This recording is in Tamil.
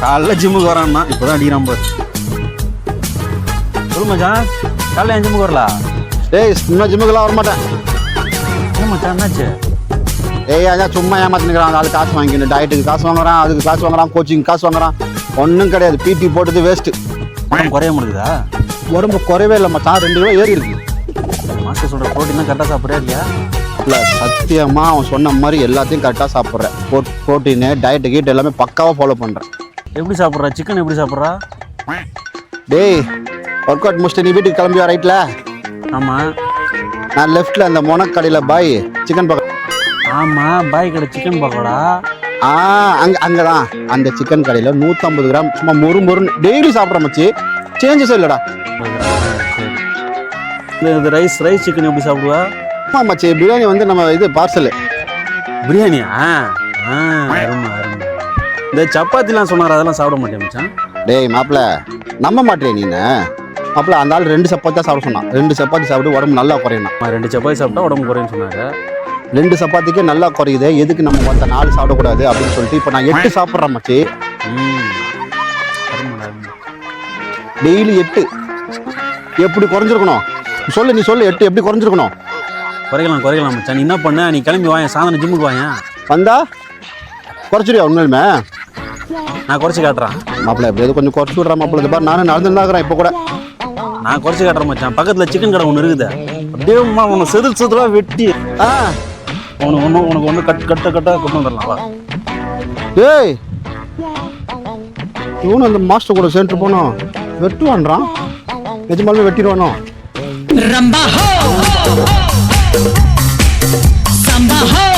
காலைல ஜிம்முக்கு வரான்னா இப்போதான் அடிக்கிறான் பாரு. சொல்லு மச்சான், காலைல என் ஜிம்முக்கு வரல? டேய் இன்னும் ஜிம்முக்கெல்லாம் வரமாட்டேன். ஏன் மச்சான் என்னாச்சு? ஏய் அதான் சும்மா ஏமாத்தினுக்கிறான். ஆள் காசு வாங்கிக்கணும், டயட்டுக்கு காசு வாங்குறான், அதுக்கு காசு வாங்குறான், கோச்சிங் காசு வாங்குறான். ஒன்றும் கிடையாது, பிடி போட்டது வேஸ்ட்டு. உடம்பு குறைய முடியுதா? உடம்பு குறையவே இல்லை மச்சான், 2 கிலோ ஏறி இருக்கு. மாஸ்டர் சொல்கிற ப்ரோட்டீன் கரெக்டாக சாப்பிட்றியா இல்லையா? இல்லை சத்தியமாக அவன் சொன்ன மாதிரி எல்லாத்தையும் கரெக்டாக சாப்பிட்றேன். ப்ரோட்டீனு டயட்டு கீட் எல்லாமே பக்காவாக ஃபாலோ பண்ணுறேன். எப்படி சாப்பிட்றா? சிக்கன் எப்படி சாப்பிட்றா? டேய் ஒர்க் அவுட் முடிச்சுட்டு நீ வீட்டுக்கு கிளம்பியா ரைட்டில்? ஆமாம். நான் லெஃப்ட்டில் அந்த மொனக்கடையில் பாய் சிக்கன் பக்கம். ஆமாம், பாய் கடை சிக்கன் பக்கோடா. அங்கே தான் அந்த சிக்கன் கடையில் 150 கிராம் சும்மா மொறுன்னு டெய்லி சாப்பிட்ற மச்சி. சேஞ்சஸே இல்லைடா. இது ரைஸ் சிக்கன் எப்படி சாப்பிடுவா? ஆமாம் மச்சி, பிரியாணி வந்து நம்ம இது பார்சலு பிரியாணியா? அருமை அருமை. இந்த சப்பாத்திலாம் சொன்னார், அதெல்லாம் சாப்பிட மாட்டேன் மச்சான். டேய் மாப்பிள்ள நம்ப மாட்டேன் நீ. மாப்பிள்ள அந்த ஆள் 2 சப்பாத்தி தான் சாப்பிட சொன்னான். 2 சப்பாத்தி சாப்பிட்டு உடம்பு நல்லா குறையணும். 2 சப்பாத்தி சாப்பிட்டா உடம்பு குறையும் சொன்னாங்க. 2 சப்பாத்திக்கே நல்லா குறையுது, எதுக்கு நம்ம மற்ற 4 சாப்பிடக்கூடாது அப்படின்னு சொல்லிட்டு இப்போ நான் 8 சாப்பிட்றேன் மச்சி. டெய்லி 8 எப்படி குறைஞ்சிருக்கணும் சொல்லு? நீ சொல்லு, 8 எப்படி குறைஞ்சிருக்கணும்? குறைக்கலாம் மச்சான். நீ என்ன பண்ண, நீ கிளம்பி வாங்க, சாயந்தரம் ஜிம்முக்கு வாங்க. வந்தா குறைச்சிடுயா? உண்மையிலுமே நான் குறைச்சி காட்டுறேன் மாப்பிள்ள. எப்படியாவது கொஞ்சம் குறைச்சி விட்றேன் மாப்பிள்ள. பாரு நானும் நடந்துருந்தாக்குறேன் இப்போ கூட. நான் குறைச்சி காட்டுறேன் மச்சான். பக்கத்தில் சிக்கன் கடை ஒன்று இருக்குது. அப்படியே உனக்கு செதுலாக வெட்டி உனக்கு வந்து கட்டாக கொண்டு வந்துடலாம் வா. ஏய் இவனு அந்த மாஸ்டர் கூட சேர்ந்து போனோம், வெட்டுவான்றான். நிஜமாலுமே வெட்டிடுவானோ? Ramba ho, samba ho.